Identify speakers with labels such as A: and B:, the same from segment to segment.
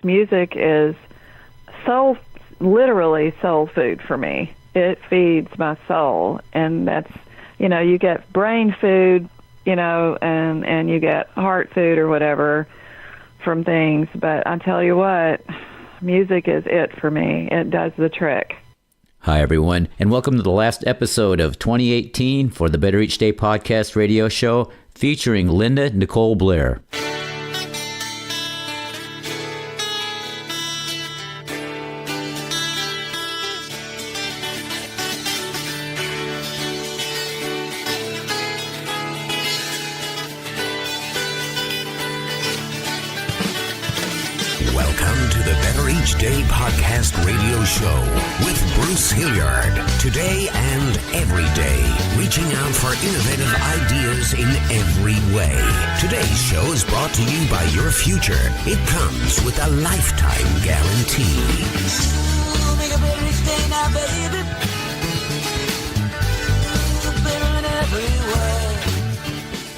A: Music is literally soul food for me. It feeds my soul, and that's, you get brain food, and you get heart food or whatever from things. But I tell you what, music is it for me. It does the trick.
B: Hi, everyone, and welcome to the last episode of 2018 for the Better Each Day podcast radio show featuring Linda Nicole Blair.
C: Welcome to the Better Each Day podcast radio show with Bruce Hilliard. Today and every day, reaching out for innovative ideas in every way. Today's show is brought to you by your future. It comes with a lifetime guarantee. Make a better each day now, baby. Better in every way.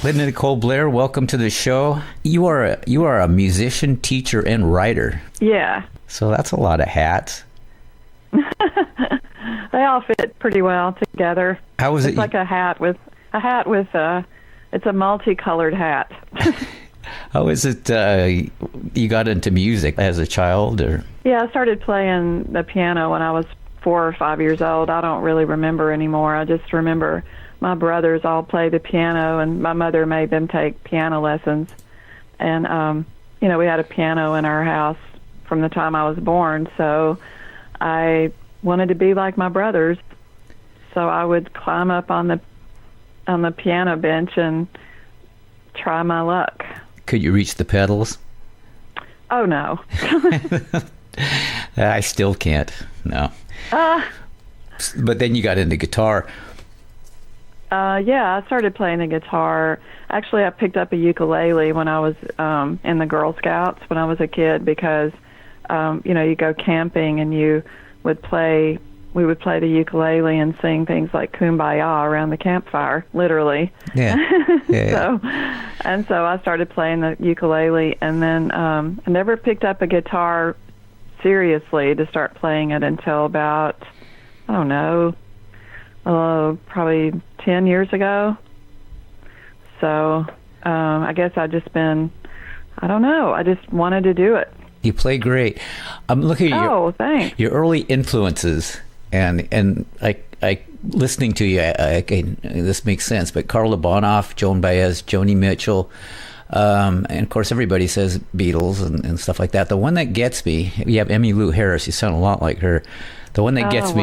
B: Linda Nicole Blair, welcome to the show. You are a musician, teacher, and writer.
A: Yeah.
B: So that's a lot of hats.
A: They all fit pretty well together.
B: How was
A: it's like a hat with it's a multicolored hat.
B: How is it you got into music as a child? Or?
A: Yeah, I started playing the piano when I was 4 or 5 years old. I don't really remember anymore. I just remember my brothers all play the piano, and my mother made them take piano lessons. And, we had a piano in our house from the time I was born, so I wanted to be like my brothers. So I would climb up on the piano bench and try my luck.
B: Could you reach the pedals?
A: Oh, no.
B: I still can't, no. But then you got into guitar.
A: Yeah, I started playing the guitar. Actually, I picked up a ukulele when I was in the Girl Scouts when I was a kid because, you go camping and we would play the ukulele and sing things like Kumbaya around the campfire, literally.
B: Yeah.
A: So I started playing the ukulele, and then I never picked up a guitar seriously to start playing it until about, I don't know, probably 10 years ago. So I guess I just wanted to do it.
B: You play great. I'm looking at
A: thanks.
B: Your early influences, and I listening to you, this makes sense, but Carla Bonoff, Joan Baez, Joni Mitchell, and of course everybody says Beatles and stuff like that. The one that gets me, you have Emmylou Harris, you sound a lot like her. The one that gets me,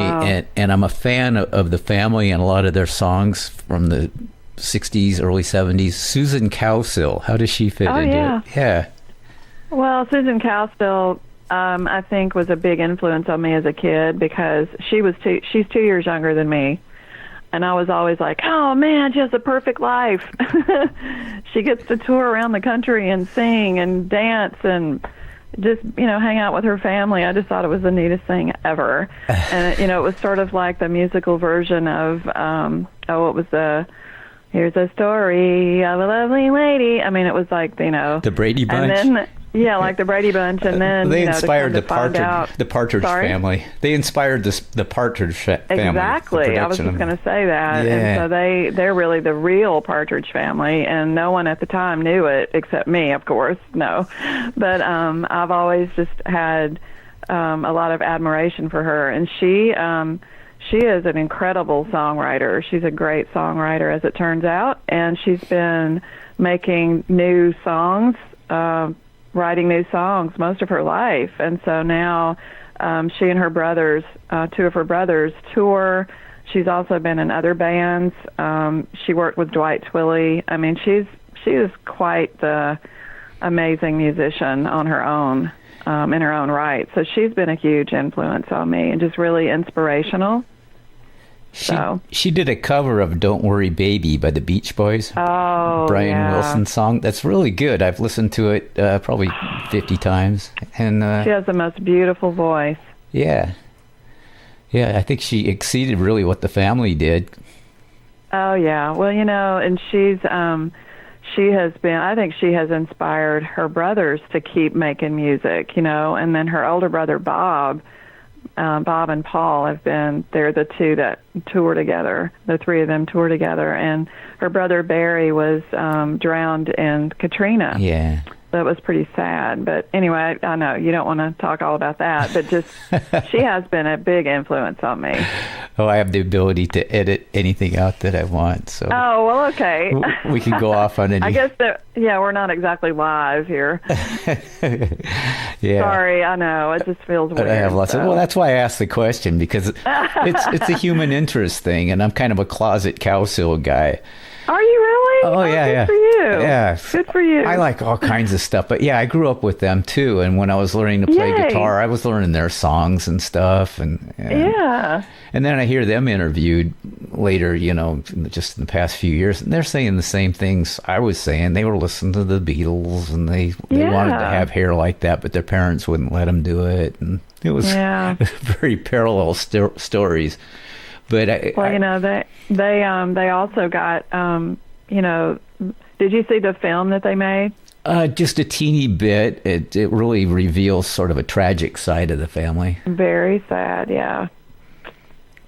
B: and I'm a fan of the Family and a lot of their songs from the 60s, early 70s, Susan Cowsill. How does she fit into it? Yeah.
A: Well, Susan Cowsill, I think, was a big influence on me as a kid because she's 2 years younger than me. And I was always like, oh, man, she has a perfect life. She gets to tour around the country and sing and dance and just, hang out with her family. I just thought it was the neatest thing ever. And, it was sort of like the musical version of, here's a story of a lovely lady. I mean, it was like,
B: The Brady Bunch?
A: And then, yeah, like the Brady Bunch. And then,
B: they inspired the Partridge Family. They inspired the Partridge family.
A: Exactly. I was just going to say that.
B: Yeah.
A: And so they're really the real Partridge Family, and no one at the time knew it except me, of course. No. But I've always just had a lot of admiration for her. And she is an incredible songwriter. She's a great songwriter, as it turns out. And she's been making new songs, writing new songs most of her life. And so now she and her brothers, two of her brothers, tour. She's also been in other bands. She worked with Dwight Twilley. I mean, she is quite the amazing musician on her own, in her own right. So she's been a huge influence on me and just really inspirational.
B: She did a cover of Don't Worry Baby by the Beach Boys.
A: Oh,
B: Brian Wilson's song. That's really good. I've listened to it probably 50 times. And
A: she has the most beautiful voice.
B: Yeah. Yeah, I think she exceeded really what the Family did.
A: Oh, yeah. Well, and I think she has inspired her brothers to keep making music, and then her older brother, Bob and Paul they're the two that tour together. The three of them tour together. And her brother, Barry, was drowned in Katrina.
B: Yeah.
A: That was pretty sad. But anyway, I know you don't want to talk all about that, but just she has been a big influence on me.
B: Oh, I have the ability to edit anything out that I want. So.
A: Oh, well, okay.
B: We can go off on any.
A: I guess we're not exactly live here.
B: Yeah.
A: Sorry, I know. It just feels weird.
B: I have lots of. Well, that's why I asked the question, because it's a human interest thing, and I'm kind of a closet cowsill guy.
A: Are you really?
B: Oh, yeah,
A: good for you.
B: Yeah.
A: Good for you.
B: I like all kinds of stuff. But, yeah, I grew up with them, too. And when I was learning to play guitar, I was learning their songs and stuff. And then I hear them interviewed later, just in the past few years. And they're saying the same things I was saying. They were listening to the Beatles, and they wanted to have hair like that, but their parents wouldn't let them do it. And it was very parallel stories. But they also got did you see the film that they made? Just a teeny bit. It really reveals sort of a tragic side of the family.
A: Very sad, yeah.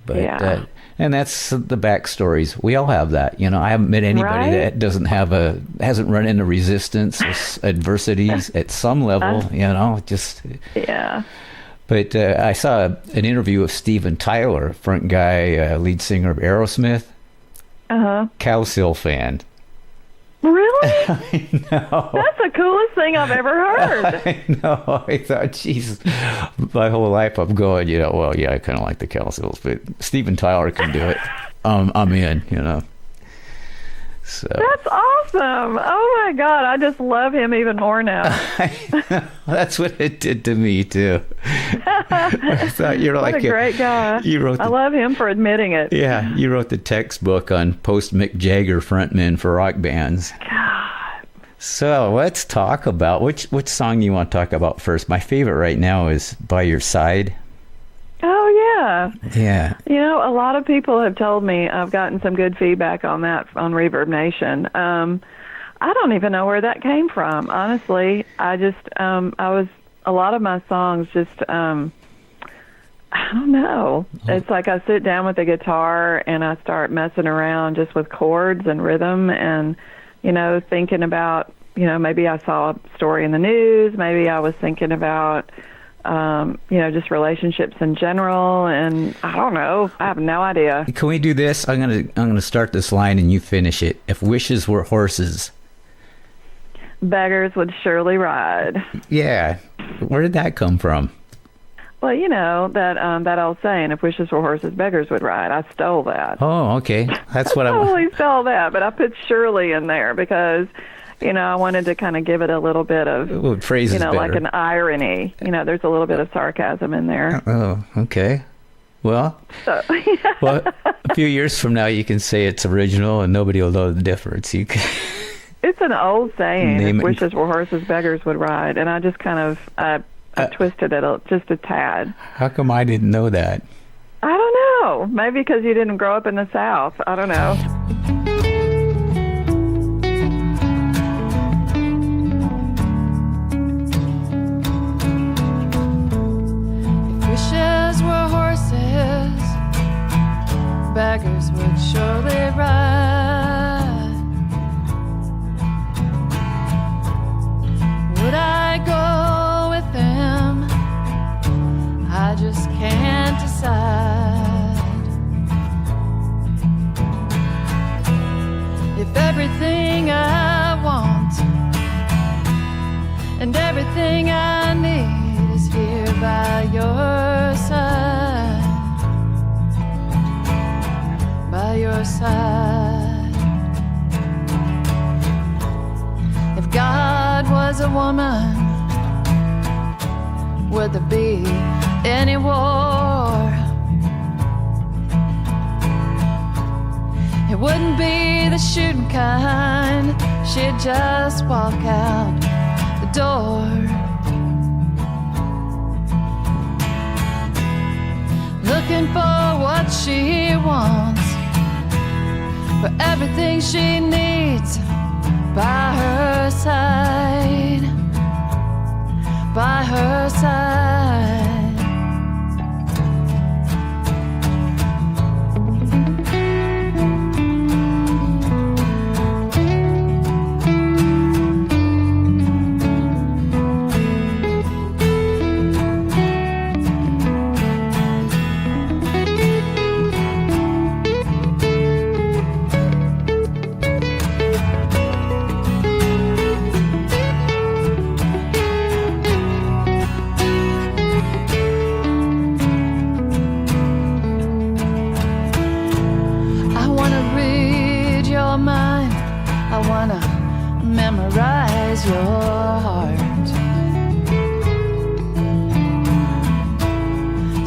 B: But and that's the backstories. We all have that. I haven't met anybody that hasn't run into resistance or adversities at some level. Just
A: yeah.
B: But I saw an interview of Steven Tyler, front guy, lead singer of Aerosmith. Cowsill fan.
A: Really?
B: I know.
A: That's the coolest thing I've ever heard.
B: I know. I thought, Jesus, my whole life I'm going, I kind of like the Cowsills, but Steven Tyler can do it. I'm in, So.
A: That's awesome. Oh, my God. I just love him even more now.
B: That's what it did to me, too. I thought you're
A: what
B: like
A: a great guy.
B: I
A: love him for admitting it.
B: Yeah, you wrote the textbook on post-Mick Jagger frontmen for rock bands.
A: God.
B: So let's talk about, which song you want to talk about first? My favorite right now is By Your Side.
A: Oh, yeah.
B: Yeah.
A: A lot of people have told me, I've gotten some good feedback on that on Reverb Nation. I don't even know where that came from, honestly. I just, a lot of my songs just, I don't know. It's like I sit down with the guitar and I start messing around just with chords and rhythm and, thinking about, maybe I saw a story in the news, maybe I was thinking about, just relationships in general, and I don't know. I have no idea.
B: Can we do this? I'm gonna start this line and you finish it. If wishes were horses,
A: beggars would surely ride.
B: Yeah. Where did that come from?
A: Well, that old saying, if wishes were horses, beggars would ride. I stole that.
B: Oh, okay. That's what I
A: totally stole that, but I put surely in there because I wanted to kind of give it a little bit of,
B: phrases better.
A: Like an irony. There's a little bit of sarcasm in there.
B: Oh, okay. Well, well, a few years from now, you can say it's original and nobody will know the difference. You can.
A: It's an old saying, if wishes were horses, beggars would ride. And I just kind of I twisted it just a tad.
B: How come I didn't know that?
A: I don't know. Maybe because you didn't grow up in the South. I don't know.
D: Beggars would surely ride. Would I go with them? I just can't decide. If everything I want and everything I need is here by your side, by your side. If God was a woman, would there be any war? It wouldn't be the shooting kind. She'd just walk out the door. Looking for what she wants, for everything she needs by her side, by her side. Memorize your heart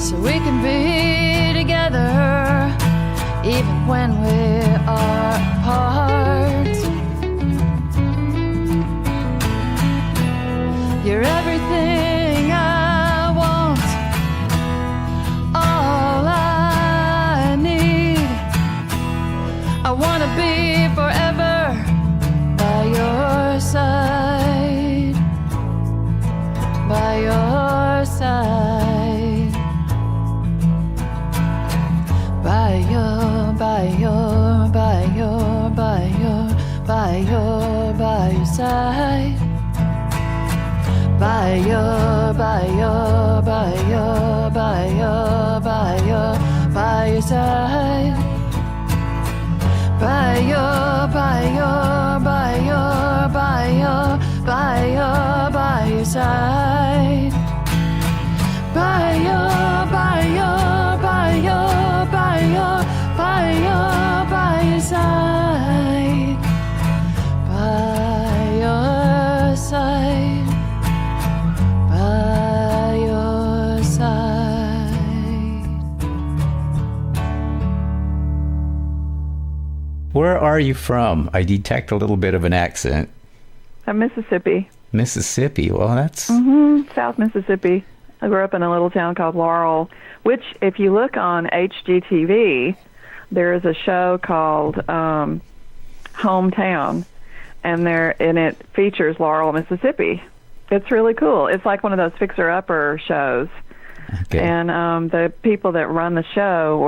D: so we can be together even when we are apart. You're everything I want, all I need. I want to be forever by your side, by your side, by your, by your, by your, by your, by your, by your side, by your, by your, by your, by your, by your, by your side. By your, by your, by your, by your, by your, by your side. By your, by your, by your, by your, by your, by your side. By your side. By your side.
B: Where are you from? I detect a little bit of an accent.
A: I'm Mississippi.
B: Mississippi. Well, that's...
A: South Mississippi. I grew up in a little town called Laurel, which, if you look on HGTV, there is a show called Hometown, and it features Laurel, Mississippi. It's really cool. It's like one of those fixer-upper shows.
B: Okay.
A: And the people that run the show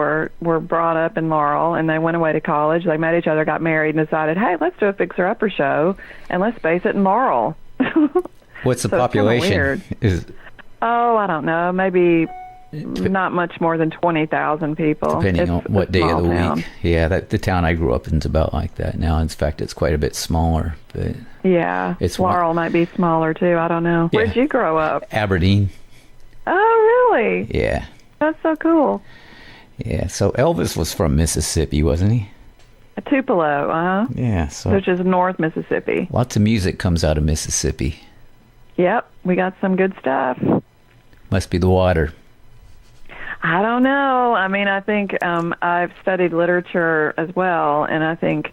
A: were brought up in Laurel, and they went away to college. They met each other, got married, and decided, hey, let's do a fixer-upper show, and let's base it in Laurel.
B: What's the
A: So it's kinda
B: population?
A: weird. Oh, I don't know. Maybe not much more than 20,000 people.
B: Depending on
A: It's
B: what
A: a
B: day of
A: small
B: the
A: town.
B: week. Yeah, the town I grew up in is about like that now. In fact, it's quite a bit smaller. But
A: Yeah.
B: It's
A: Laurel might be smaller, too. I don't know.
B: Yeah.
A: Where'd you grow up?
B: Aberdeen.
A: Oh, really?
B: Yeah.
A: That's so cool.
B: Yeah. So Elvis was from Mississippi, wasn't he?
A: Tupelo,
B: Yeah. So
A: which is North Mississippi.
B: lots of music comes out of Mississippi.
A: Yep, we got some good stuff.
B: Must be the water.
A: I don't know. I mean, I think I've studied literature as well, and I think,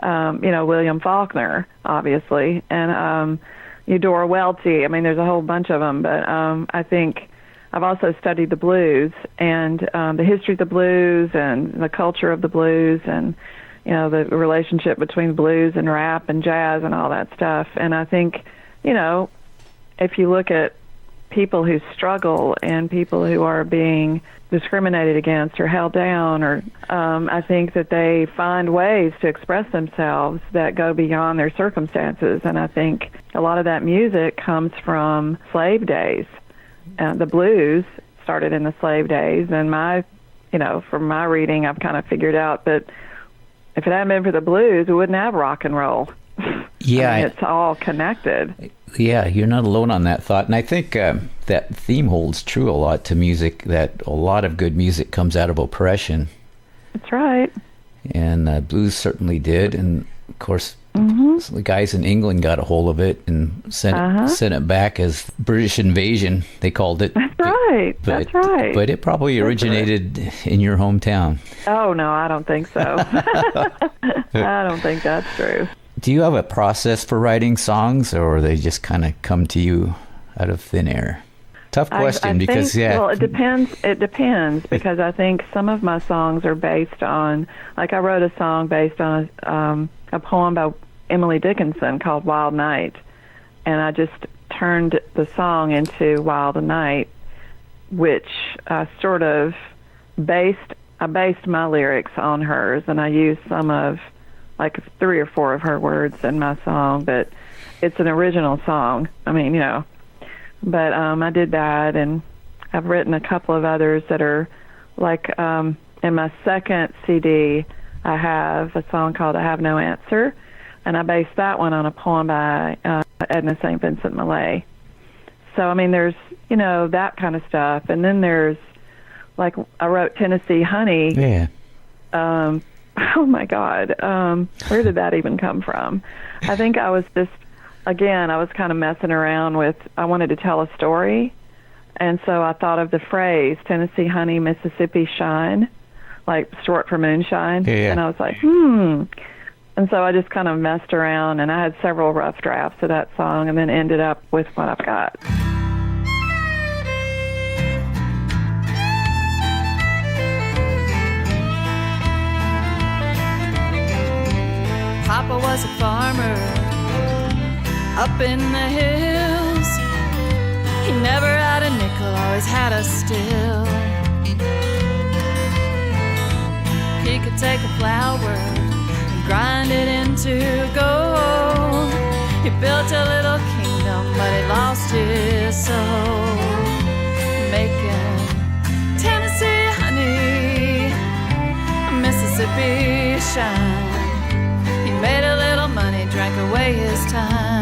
A: William Faulkner, obviously, and Eudora Welty. I mean, there's a whole bunch of them, but I think I've also studied the blues and the history of the blues and the culture of the blues and, the relationship between blues and rap and jazz and all that stuff. And I think, if you look at people who struggle and people who are being discriminated against or held down, or I think that they find ways to express themselves that go beyond their circumstances. And I think a lot of that music comes from slave days. The blues started in the slave days, and from my reading, I've kind of figured out that if it hadn't been for the blues, we wouldn't have rock and roll.
B: Yeah.
A: It's all connected.
B: Yeah, you're not alone on that thought. And I think that theme holds true a lot to music, that a lot of good music comes out of oppression.
A: That's right.
B: And blues certainly did. And, of course, the guys in England got a hold of it and sent it back as British invasion, they called it.
A: That's right. That's right.
B: But it probably originated in your hometown.
A: Oh, no, I don't think so. I don't think that's true.
B: Do you have a process for writing songs, or they just kind of come to you out of thin air? Tough question,
A: I
B: because,
A: think, well, it depends. It depends, because I think some of my songs are based on, like I wrote a song based on a poem by Emily Dickinson called Wild Night, and I just turned the song into Wild Night, which I sort of based my lyrics on hers, and I used some of, like 3 or 4 of her words in my song, but it's an original song. I mean, but I did that, and I've written a couple of others that are like in my second CD, I have a song called I Have No Answer, and I based that one on a poem by Edna St. Vincent Millay. So, I mean, there's, that kind of stuff. And then there's, like, I wrote Tennessee Honey.
B: Yeah.
A: Oh, my God. Where did that even come from? I think I was just, again, I was kind of messing around with, I wanted to tell a story. And so I thought of the phrase, Tennessee Honey, Mississippi Shine, like short for moonshine.
B: Yeah.
A: And I was like, And so I just kind of messed around, and I had several rough drafts of that song and then ended up with what I've got.
D: Papa was a farmer up in the hills. He never had a nickel, always had a still. He could take a flower and grind it into gold. He built a little kingdom, but he lost his soul. Making Tennessee honey, Mississippi shine. He made a little money, drank away his time.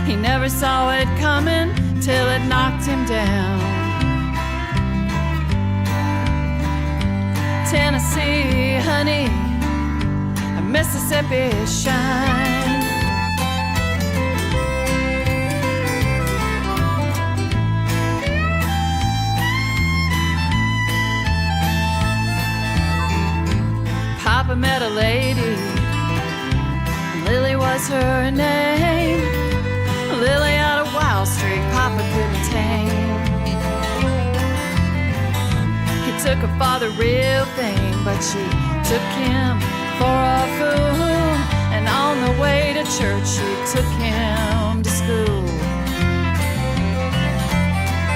D: He never saw it coming till it knocked him down. Tennessee honey, Mississippi shine. Papa met a lady, Lily was her name. Lily had a wild streak Papa couldn't tame. He took her for the real thing, but she took him for a fool. And on the way to church, she took him to school.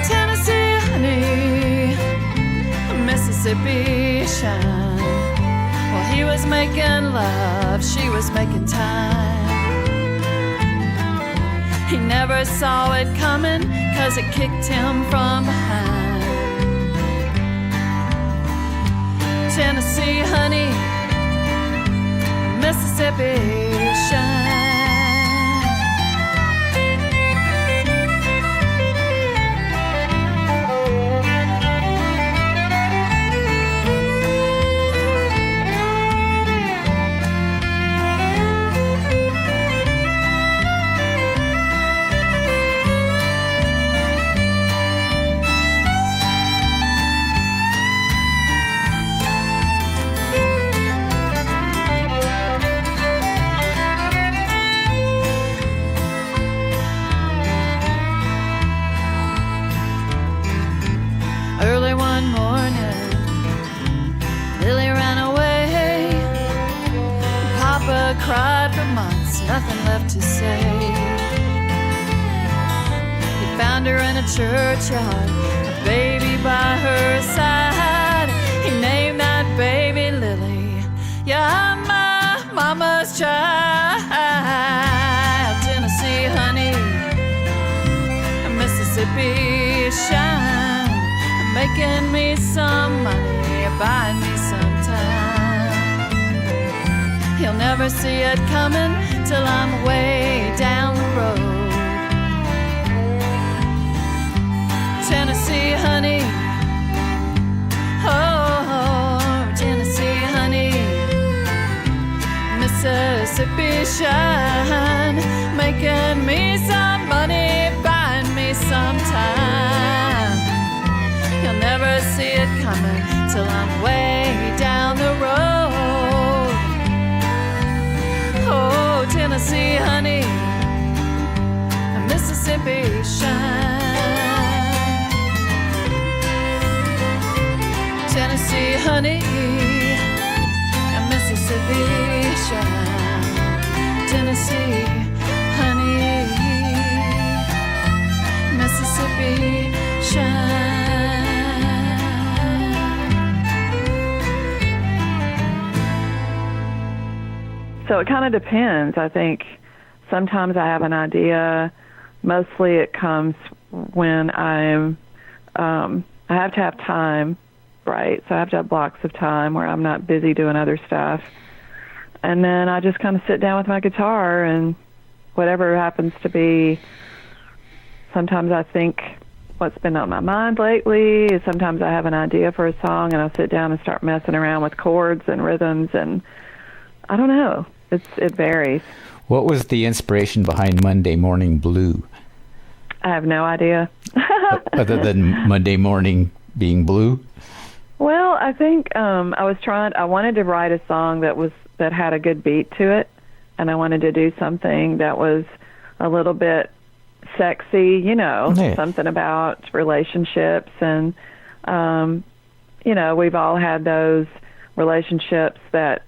D: Tennessee honey, Mississippi shine. Well, he was making love, she was making time. He never saw it coming, 'cause it kicked him from behind. Tennessee honey, Mississippi shine. Cried for months, nothing left to say. He found her in a churchyard, a baby by her side. He named that baby Lily. Yeah, my mama's child. Tennessee honey, Mississippi shine. Making me some money, buying me some time. He'll never see it coming till I'm way down the road. Tennessee honey, oh, Tennessee honey, Mississippi shine, making me some money, buying me some time. He'll never see it coming till I'm way down the road. Oh, Tennessee honey, Mississippi shine. Tennessee honey, Mississippi see, honey, Mississippi shine.
A: So it kind of depends. I think sometimes I have an idea. Mostly it comes when I have to have time, right? So I have to have blocks of time where I'm not busy doing other stuff. And then I just kind of sit down with my guitar and whatever happens to be. Sometimes I think what's been on my mind lately. Sometimes I have an idea for a song and I'll sit down and start messing around with chords and rhythms, and I don't know. It varies.
B: What was the inspiration behind Monday Morning Blue?
A: I have no idea.
B: Other than Monday morning being blue?
A: Well, I think I wanted to write a song that had a good beat to it, and I wanted to do something that was a little bit sexy, something about relationships. And, we've all had those relationships that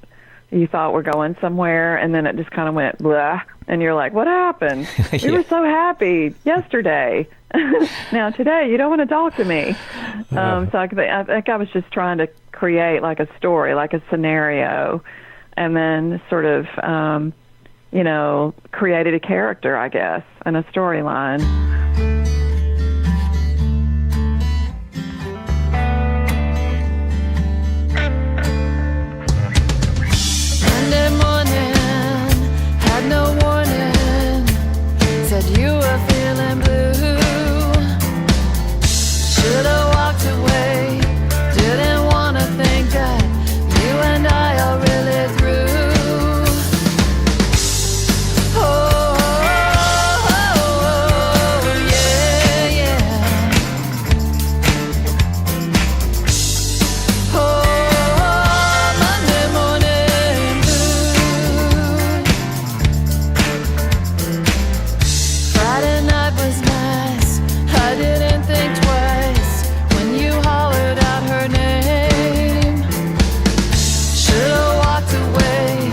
A: you thought were going somewhere, and then it just kind of went blah, and you're like, what happened?
B: Yeah.
A: We were so happy yesterday. Now today you don't want to talk to me. So I think I was just trying to create like a story, like a scenario, and then sort of, created a character, I guess, and a storyline.
D: Monday morning, had no warning, said you were feeling blue. Should've walked away, didn't wanna think that you and I are really through. Oh, yeah, yeah. Oh, Monday morning blue. Friday night was nice, I didn't think twice when you hollered out her name. Should've walked away,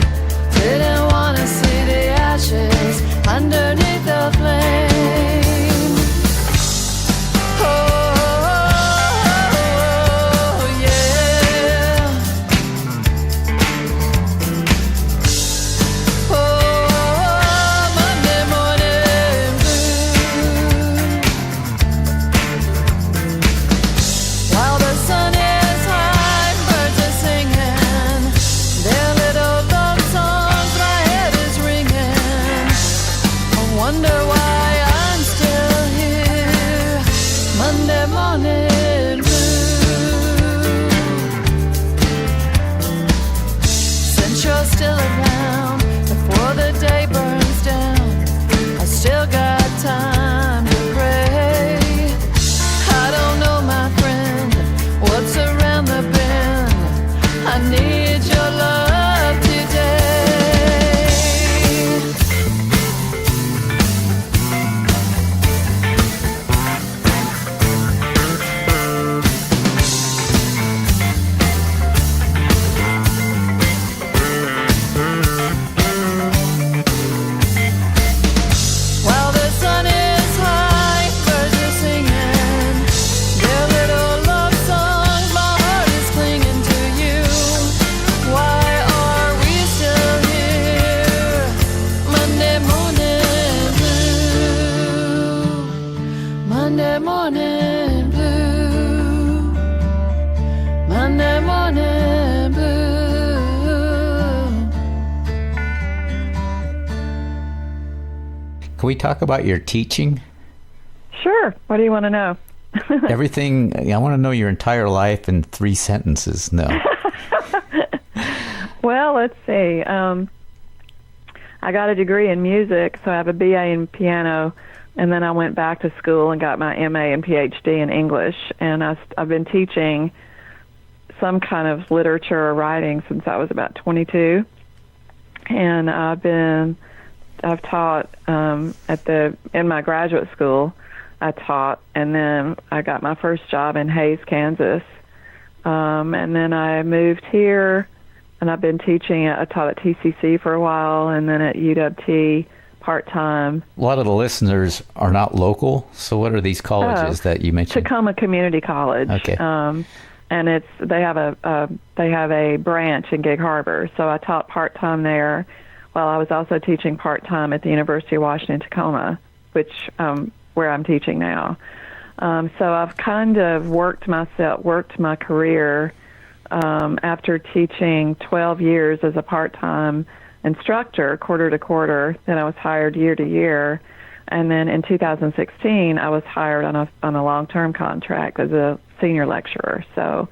D: didn't wanna see the ashes underneath the flame. Oh, yeah. Oh, Monday morning blue. While the sun is high, birds are singing their little love songs, my head is ringing. I wonder why I'm still here. Monday morning blue. Since you're still around, before the day burns down, I still got time to pray. I don't know, my friend, what's around the bend. I need your love today. While the sun is high, birds are singing their little love songs. My heart is clinging to you. Why are we still here? Monday morning blue. Monday morning blue. Monday morning blue.
B: Can we talk about your teaching?
A: Sure. What do you want to know?
B: Everything. I want to know your entire life in 3 sentences. No.
A: Well, let's see. I got a degree in music, so I have a BA in piano, and then I went back to school and got my MA and PhD in English, and I've been teaching some kind of literature or writing since I was about 22, and I've taught in my graduate school. I taught, and then I got my first job in Hays, Kansas, and then I moved here and I've been teaching. I taught at TCC for a while, and then at UW part-time.
B: A lot of the listeners are not local, so what are these colleges that you mentioned?
A: Tacoma Community College.
B: Okay.
A: And they have a branch in Gig Harbor, so I taught part-time there, while I was also teaching part-time at the University of Washington Tacoma, which where I'm teaching now. So I've kind of worked my career after teaching 12 years as a part-time instructor, quarter to quarter. Then I was hired year to year, and then in 2016 I was hired on a long-term contract as a senior lecturer. So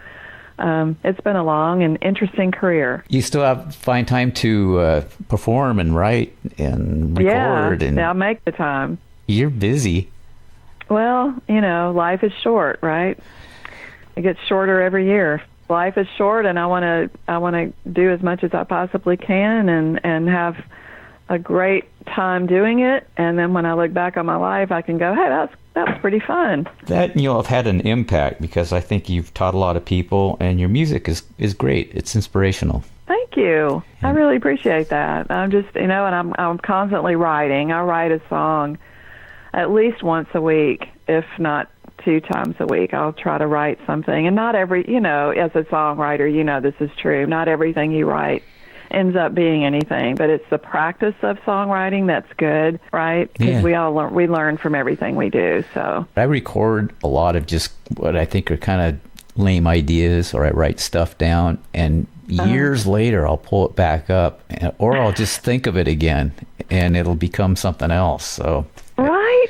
A: it's been a long and interesting career.
B: You still find time to perform and write and record?
A: Yeah, I'll make the time.
B: You're busy.
A: Well, life is short, right? It gets shorter every year. Life is short, and I want to do as much as I possibly can, and have a great time doing it. And then when I look back on my life, I can go, hey, that was pretty fun.
B: That have had an impact, because I think you've taught a lot of people, and your music is great. It's inspirational.
A: Thank you. I really appreciate that. I'm just and I'm constantly writing. I write a song at least once a week, if not 2 times a week. I'll try to write something. And not every, as a songwriter, this is true. Not everything you write ends up being anything, but it's the practice of songwriting that's good, right? Because we learn from everything we do. So
B: I record a lot of just what I think are kind of lame ideas, or I write stuff down, and years later I'll pull it back up, or I'll just think of it again, and it'll become something else. So
A: right.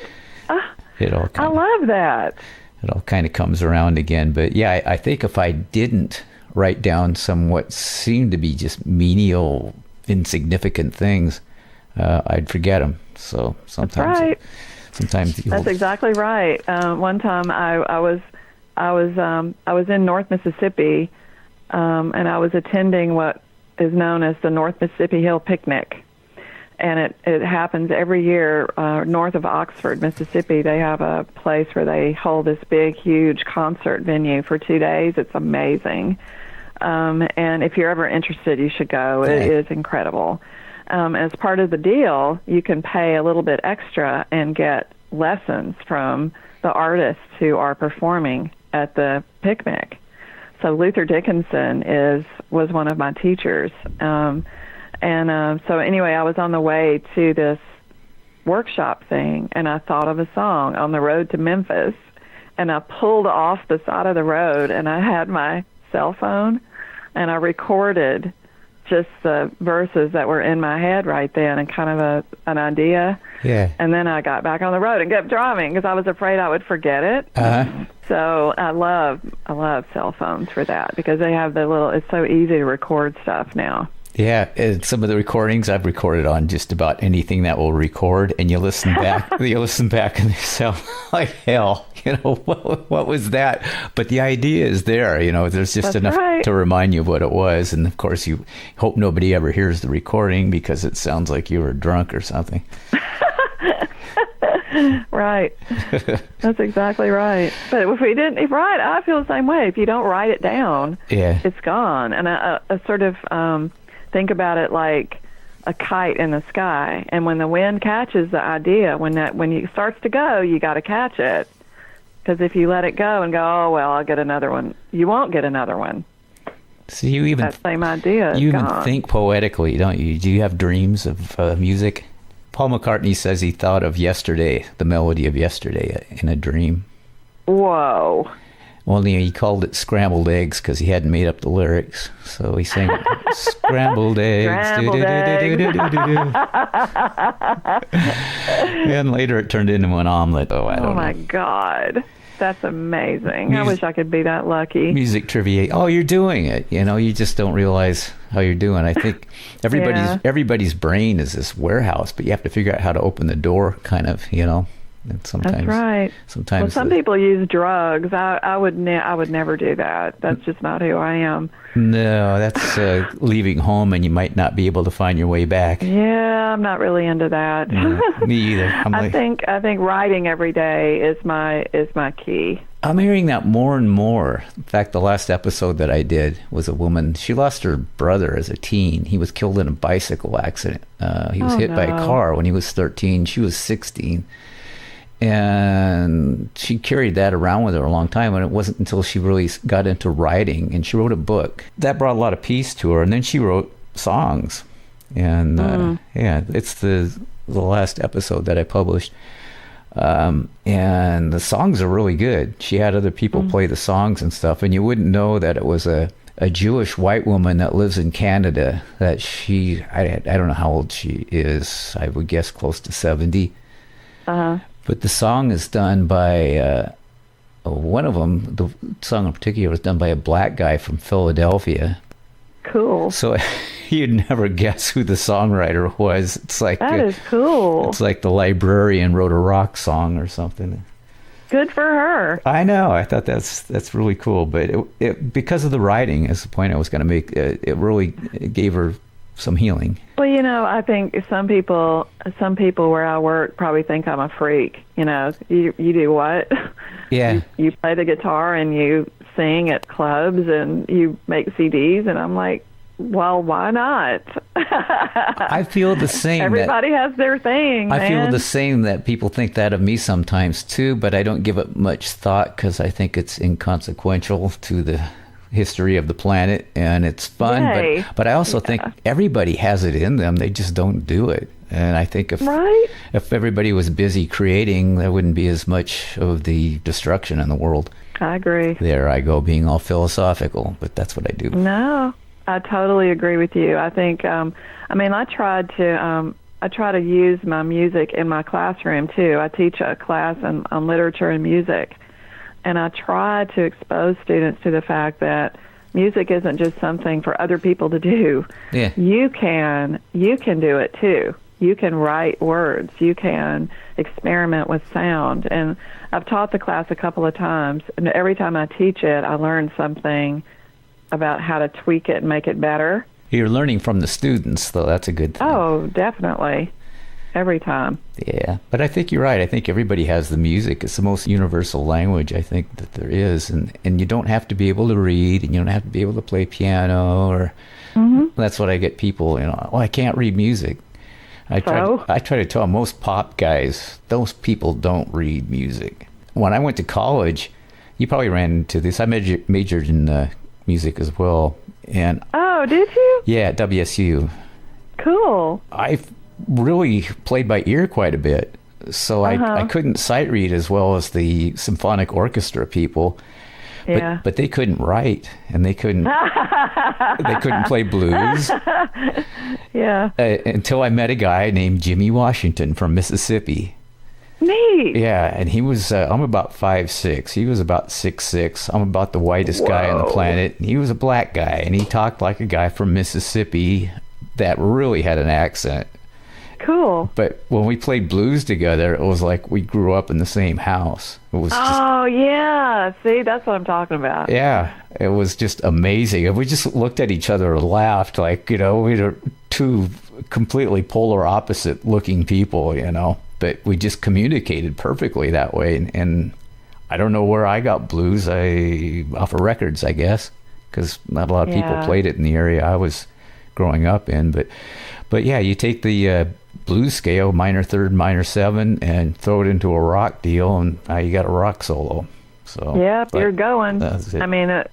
A: I love that.
B: It all kind of comes around again. But yeah, I think if I didn't write down some what seemed to be just menial, insignificant things, I'd forget them. So sometimes,
A: right.
B: Sometimes
A: that's exactly right. One time I was in North Mississippi, and I was attending what is known as the North Mississippi Hill Picnic. And it happens every year north of Oxford, Mississippi. They have a place where they hold this big, huge concert venue for 2 days. It's amazing. And if you're ever interested, you should go. It is incredible. As part of the deal, you can pay a little bit extra and get lessons from the artists who are performing at the picnic. So Luther Dickinson was one of my teachers. So anyway, I was on the way to this workshop thing, and I thought of a song on the road to Memphis, and I pulled off the side of the road, and I had my cell phone, and I recorded just the verses that were in my head right then, and kind of an idea.
B: Yeah.
A: And then I got back on the road and kept driving because I was afraid I would forget it. So I love cell phones for that, because they have it's so easy to record stuff now.
B: Yeah, some of the recordings I've recorded on just about anything that will record, and you listen back, and they sound like hell. What was that? But the idea is there. There's just enough to remind you of what it was, and of course you hope nobody ever hears the recording because it sounds like you were drunk or something.
A: Right. That's exactly right. But if we didn't, I feel the same way. If you don't write it down, it's gone. And I sort of think about it like a kite in the sky, and when the wind catches the idea, when it starts to go, you got to catch it, because if you let it go and go, oh well, I'll get another one, you won't get another one.
B: So that
A: same idea is
B: you
A: gone.
B: even think poetically, don't you? Do you have dreams of music? Paul McCartney says he thought of yesterday, the melody of yesterday, in a dream.
A: Whoa.
B: Well, he called it Scrambled Eggs because he hadn't made up the lyrics. So he sang Scrambled Eggs.
A: Scrambled eggs.
B: And later it turned into an omelet. Oh, I don't know.
A: Oh, my God. That's amazing. I wish I could be that lucky.
B: Music trivia. Oh, you're doing it. You just don't realize how you're doing. I think everybody's brain is this warehouse, but you have to figure out how to open the door, kind of, And sometimes,
A: that's right.
B: Sometimes,
A: well, some people use drugs. I would never do that. That's just not who I am.
B: No, that's leaving home and you might not be able to find your way back.
A: Yeah, I'm not really into that.
B: No, me either.
A: I think writing every day is my key.
B: I'm hearing that more and more. In fact, the last episode that I did was a woman. She lost her brother as a teen. He was killed in a bicycle accident. He was hit by a car when he was 13. She was 16. And she carried that around with her a long time. And it wasn't until she really got into writing and she wrote a book. That brought a lot of peace to her. And then she wrote songs. And yeah, it's the last episode that I published. And the songs are really good. She had other people play the songs and stuff, and you wouldn't know that it was a Jewish white woman that lives in Canada. That I don't know how old she is. I would guess close to 70. But the song is done by one of them. The song in particular was done by a black guy from Philadelphia.
A: Cool.
B: So you'd never guess who the songwriter was. It's like
A: that is cool.
B: It's like the librarian wrote a rock song or something.
A: Good for her.
B: I know. I thought that's really cool. But it because of the writing, is the point I was going to make. It really gave her some healing.
A: Well, I think some people where I work probably think I'm a freak. You do what?
B: Yeah.
A: You play the guitar and you sing at clubs and you make CDs, and I'm like, well, why not?
B: I feel the same.
A: Everybody has their thing.
B: I
A: man.
B: feel the same that people think that of me sometimes too, but I don't give it much thought because I think it's inconsequential to the history of the planet, and it's fun.
A: Yay.
B: But I also think everybody has it in them. They just don't do it. And I think if everybody was busy creating, there wouldn't be as much of the destruction in the world.
A: I agree.
B: There I go, being all philosophical, but that's what I do.
A: No, I totally agree with you. I think, I try to use my music in my classroom too. I teach a class on literature and music, and I try to expose students to the fact that music isn't just something for other people to do.
B: Yeah.
A: You can do it too. You can write words. You can experiment with sound. And I've taught the class a couple of times, and every time I teach it, I learn something about how to tweak it and make it better.
B: You're learning from the students, though. That's a good thing.
A: Oh, definitely. Every time.
B: Yeah. But I think you're right. I think everybody has the music. It's the most universal language, I think, that there is. And you don't have to be able to read, and you don't have to be able to play piano. Or that's what I get people, I can't read music. I try to tell most pop guys, those people don't read music. When I went to college, you probably ran into this. I majored in music as well. And
A: oh, did you?
B: Yeah, at WSU.
A: Cool.
B: I really played by ear quite a bit. So I couldn't sight read as well as the symphonic orchestra people.
A: Yeah.
B: But they couldn't write, and they couldn't play blues.
A: Yeah.
B: Until I met a guy named Jimmy Washington from Mississippi.
A: Neat.
B: Yeah, and he was I'm about 5'6". He was about 6'6". I'm about the whitest guy on the planet. And he was a black guy, and he talked like a guy from Mississippi that really had an accent.
A: Cool.
B: But when we played blues together, it was like we grew up in the same house. It was
A: yeah. See, that's what I'm talking about.
B: Yeah, it was just amazing. And we just looked at each other and laughed like, we were two completely polar opposite looking people, but we just communicated perfectly that way. And I don't know where I got blues. Off of records, I guess, because not a lot of people played it in the area I was growing up in. But yeah, you take the blues scale, minor third, minor seven, and throw it into a rock deal, and now you got a rock solo. So
A: yep, you're going.
B: That's it.
A: I mean, and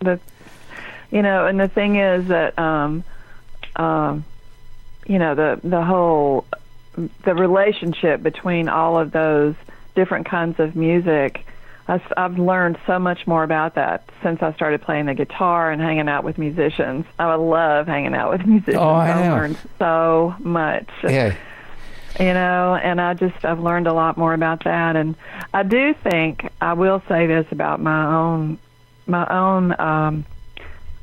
A: the thing is that the relationship between all of those different kinds of music, I've learned so much more about that since I started playing the guitar and hanging out with musicians. I love hanging out with musicians.
B: Oh, I know.
A: I've learned so much.
B: Yeah.
A: And I've learned a lot more about that. And I do think, I will say this about my own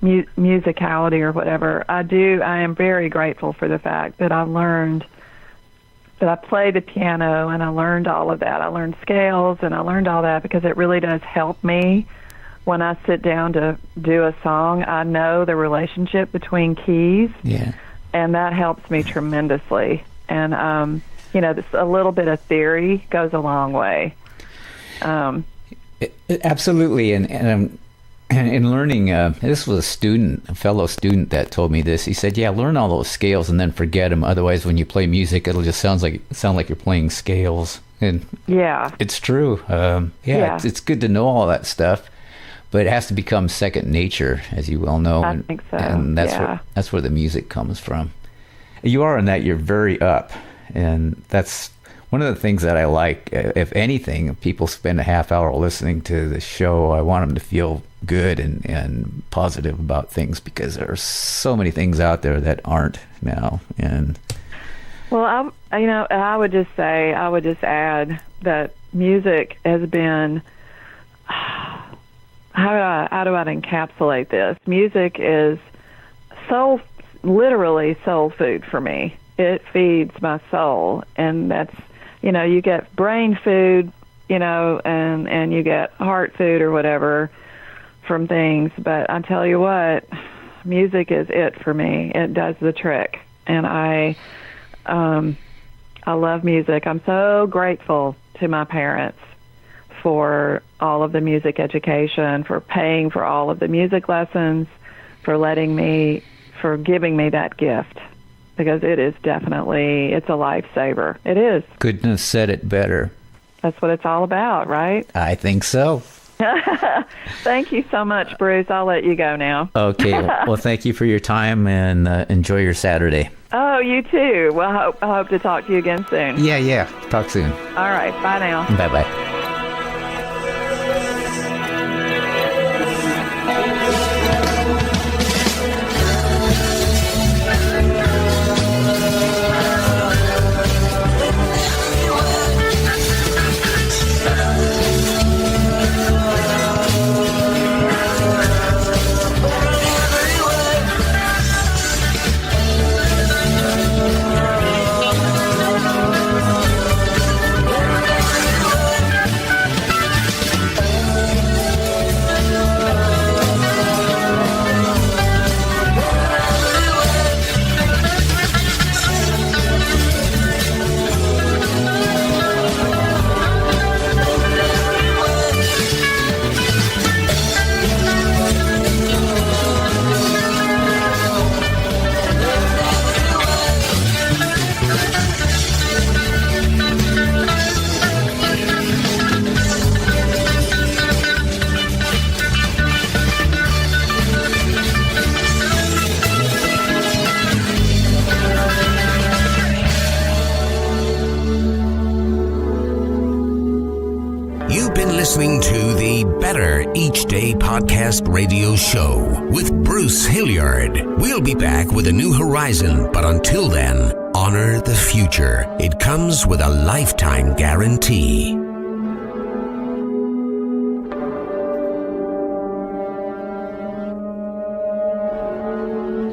A: musicality or whatever. I am very grateful for the fact that I learned But I played the piano, and I learned all of that. I learned scales, and I learned all that because it really does help me when I sit down to do a song. I know the relationship between keys, and that helps me tremendously. And, a little bit of theory goes a long way.
B: Absolutely. And in learning, this was a fellow student that told me this. He said, learn all those scales and then forget them. Otherwise, when you play music, it'll just sound like you're playing scales. And it's true. It's good to know all that stuff, but it has to become second nature, as you well know.
A: I think so.
B: And that's where the music comes from. You are in that you're very up, and that's one of the things that I like. If anything, people spend a half hour listening to the show, I want them to feel good and positive about things, because there are so many things out there that aren't now. And
A: well, I would just add that music has been, how do I encapsulate this? Music is literally soul food for me. It feeds my soul, and that's, you get brain food, and you get heart food or whatever from things. But I tell you what, music is it for me. It does the trick, and I love music. I'm so grateful to my parents for all of the music education, for paying for all of the music lessons, for giving me that gift, because it is definitely, it's a lifesaver. It is.
B: Couldn't have said it better.
A: That's what it's all about, right?
B: I think so.
A: Thank you so much, Bruce. I'll let you go now.
B: Okay. Well, thank you for your time, and enjoy your Saturday.
A: Oh, you too. Well, I hope to talk to you again soon.
B: Yeah. Talk soon.
A: All right. Bye now.
B: Bye-bye.
C: Listening to the Better Each Day podcast radio show with Bruce Hilliard. We'll be back with a new horizon, but until then, honor the future. It comes with a lifetime guarantee.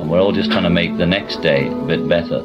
E: And we're all just trying to make the next day a bit better.